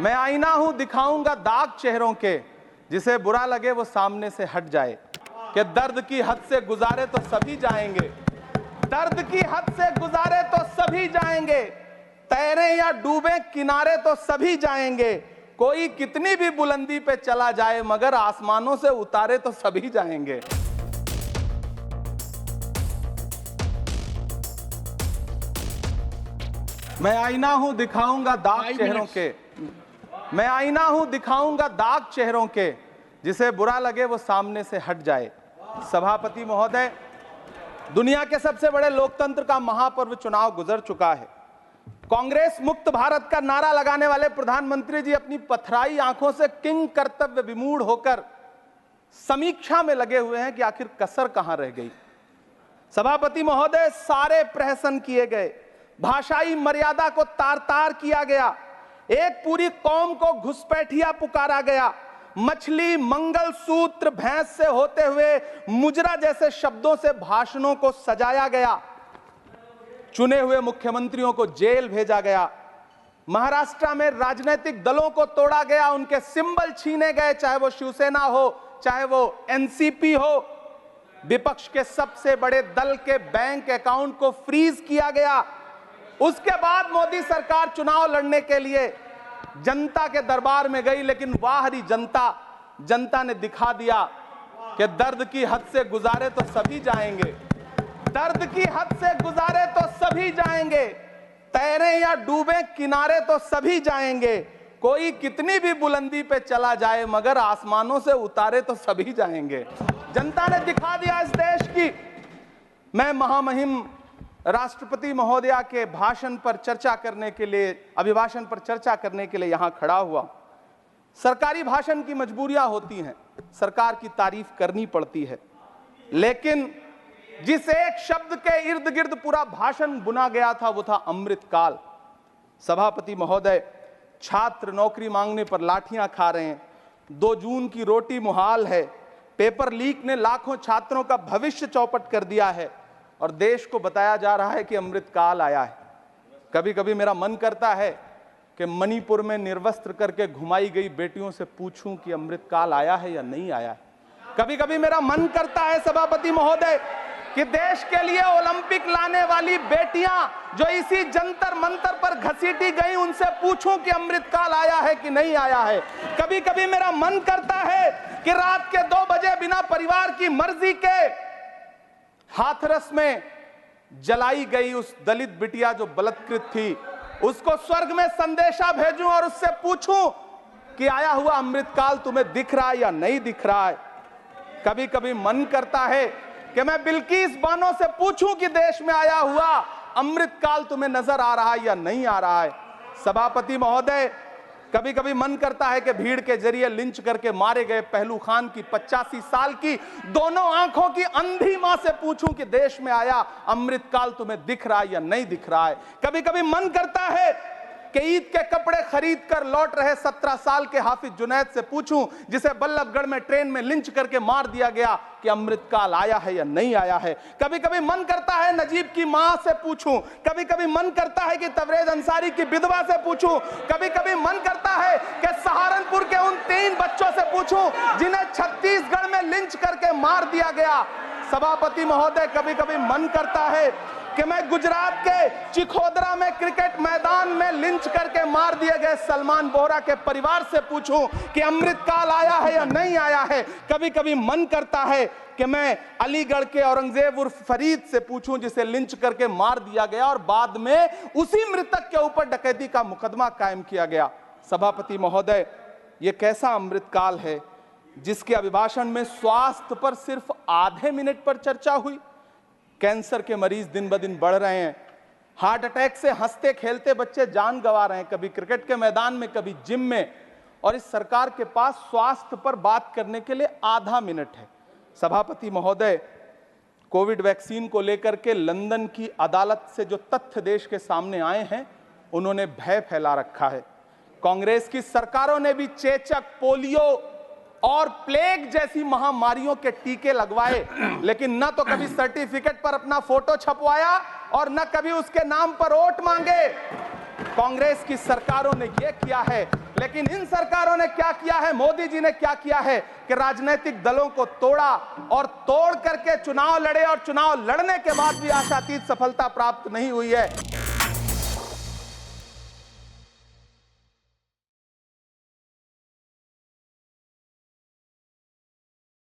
मैं आईना हूं दिखाऊंगा दाग चेहरों के, जिसे बुरा लगे वो सामने से हट जाए। कि दर्द की हद से गुजारे तो सभी जाएंगे, दर्द की हद से गुजारे तो सभी जाएंगे, तैरे या डूबे किनारे तो सभी जाएंगे। कोई कितनी भी बुलंदी पे चला जाए मगर आसमानों से उतारे तो सभी जाएंगे। मैं आईना हूं दिखाऊंगा दाग चेहरों के, मैं आईना हूं दिखाऊंगा दाग चेहरों के, जिसे बुरा लगे वो सामने से हट जाए। सभापति महोदय, दुनिया के सबसे बड़े लोकतंत्र का महापर्व चुनाव गुजर चुका है। कांग्रेस मुक्त भारत का नारा लगाने वाले प्रधानमंत्री जी अपनी पथराई आंखों से किंग कर्तव्य विमूढ़ होकर समीक्षा में लगे हुए हैं कि आखिर कसर कहां रह गई। सभापति महोदय, सारे प्रहसन किए गए, भाषाई मर्यादा को तार तार किया गया, एक पूरी कौम को घुसपैठिया पुकारा गया, मछली मंगल सूत्र भैंस से होते हुए मुजरा जैसे शब्दों से भाषणों को सजाया गया, चुने हुए मुख्यमंत्रियों को जेल भेजा गया, महाराष्ट्र में राजनीतिक दलों को तोड़ा गया, उनके सिंबल छीने गए, चाहे वो शिवसेना हो चाहे वो एनसीपी हो, विपक्ष के सबसे बड़े दल के बैंक अकाउंट को फ्रीज किया गया। उसके बाद मोदी सरकार चुनाव लड़ने के लिए जनता के दरबार में गई, लेकिन वाहरी जनता ने दिखा दिया कि दर्द की हद से गुजारे तो सभी जाएंगे, दर्द की हद से गुजारे तो सभी जाएंगे, तैरे या डूबे किनारे तो सभी जाएंगे। कोई कितनी भी बुलंदी पे चला जाए मगर आसमानों से उतारे तो सभी जाएंगे। जनता ने दिखा दिया इस देश की। मैं महामहिम राष्ट्रपति महोदया के भाषण पर चर्चा करने के लिए, अभिभाषण पर चर्चा करने के लिए यहां खड़ा हुआ। सरकारी भाषण की मजबूरियां होती हैं, सरकार की तारीफ करनी पड़ती है, लेकिन जिस एक शब्द के इर्द गिर्द पूरा भाषण बुना गया था वो था अमृतकाल। सभापति महोदय, छात्र नौकरी मांगने पर लाठियां खा रहे हैं, 2 जून की रोटी मुहाल है, पेपर लीक ने लाखों छात्रों का भविष्य चौपट कर दिया है और देश को बताया जा रहा है कि अमृतकाल आया है। कभी कभी मेरा मन करता है कि मणिपुर में निर्वस्त्र करके घुमाई गई बेटियों से पूछूं कि अमृतकाल आया है या नहीं आया है। कभी कभी मेरा मन करता है सभापति महोदय कि देश के लिए ओलंपिक लाने वाली बेटियां जो इसी जंतर मंतर पर घसीटी गई, उनसे पूछूं कि अमृतकाल आया है कि नहीं आया है। कभी कभी मेरा मन करता है कि रात के 2 बजे बिना परिवार की मर्जी के हाथरस में जलाई गई उस दलित बिटिया जो बलात्कृत थी, उसको स्वर्ग में संदेशा भेजूं और उससे पूछूं कि आया हुआ अमृतकाल तुम्हें दिख रहा है या नहीं दिख रहा है। कभी कभी मन करता है कि मैं बिल्किस बानो से पूछूं कि देश में आया हुआ अमृतकाल तुम्हें नजर आ रहा है या नहीं आ रहा है। सभापति महोदय, कभी कभी मन करता है कि भीड़ के जरिए लिंच करके मारे गए पहलू खान की 85 साल की दोनों आंखों की अंधी मां से पूछूं कि देश में आया अमृतकाल तुम्हें दिख रहा है या नहीं दिख रहा है। कभी कभी मन करता है कि ईद के कपड़े खरीद कर लौट रहे 17 साल के हाफिज जुनैद से पूछूं, जिसे बल्लभगढ़ में ट्रेन में लिंच करके मार दिया गया, कि अमृतकाल आया है या नहीं आया है। कभी कभी मन करता है नजीब की मां से पूछूं, कभी कभी मन करता है कि तबरेज अंसारी की विधवा से पूछूं, कभी कभी मन करता है कि सहारनपुर के उन 3 बच्चों से पूछूं जिन्हें छत्तीसगढ़ में लिंच करके मार दिया गया। सभापति महोदय, कभी कभी मन करता है कि मैं गुजरात के चिखोदरा में क्रिकेट मैदान में लिंच करके मार दिए गए सलमान बोहरा के परिवार से पूछूं कि अमृतकाल आया है या नहीं आया है। कभी कभी मन करता है कि मैं अलीगढ़ के औरंगजेब उर्फ फरीद से पूछूं, जिसे लिंच करके मार दिया गया और बाद में उसी मृतक के ऊपर डकैती का मुकदमा कायम किया गया। सभापति महोदय, यह कैसा अमृतकाल है जिसके अभिभाषण में स्वास्थ्य पर सिर्फ आधे मिनट पर चर्चा हुई। कैंसर के मरीज दिन ब दिन बढ़ रहे हैं, हार्ट अटैक से हंसते खेलते बच्चे जान गंवा रहे हैं, कभी क्रिकेट के मैदान में कभी जिम में, और इस सरकार के पास स्वास्थ्य पर बात करने के लिए आधा मिनट है। सभापति महोदय, कोविड वैक्सीन को लेकर के लंदन की अदालत से जो तथ्य देश के सामने आए हैं, उन्होंने भय फैला रखा है। कांग्रेस की सरकारों ने भी चेचक, पोलियो और प्लेग जैसी महामारियों के टीके लगवाए, लेकिन न तो कभी सर्टिफिकेट पर अपना फोटो छपवाया और न कभी उसके नाम पर वोट मांगे। कांग्रेस की सरकारों ने यह किया है, लेकिन इन सरकारों ने क्या किया है, मोदी जी ने क्या किया है कि राजनीतिक दलों को तोड़ा और तोड़ करके चुनाव लड़े और चुनाव लड़ने के बाद भी आशातीत सफलता प्राप्त नहीं हुई है।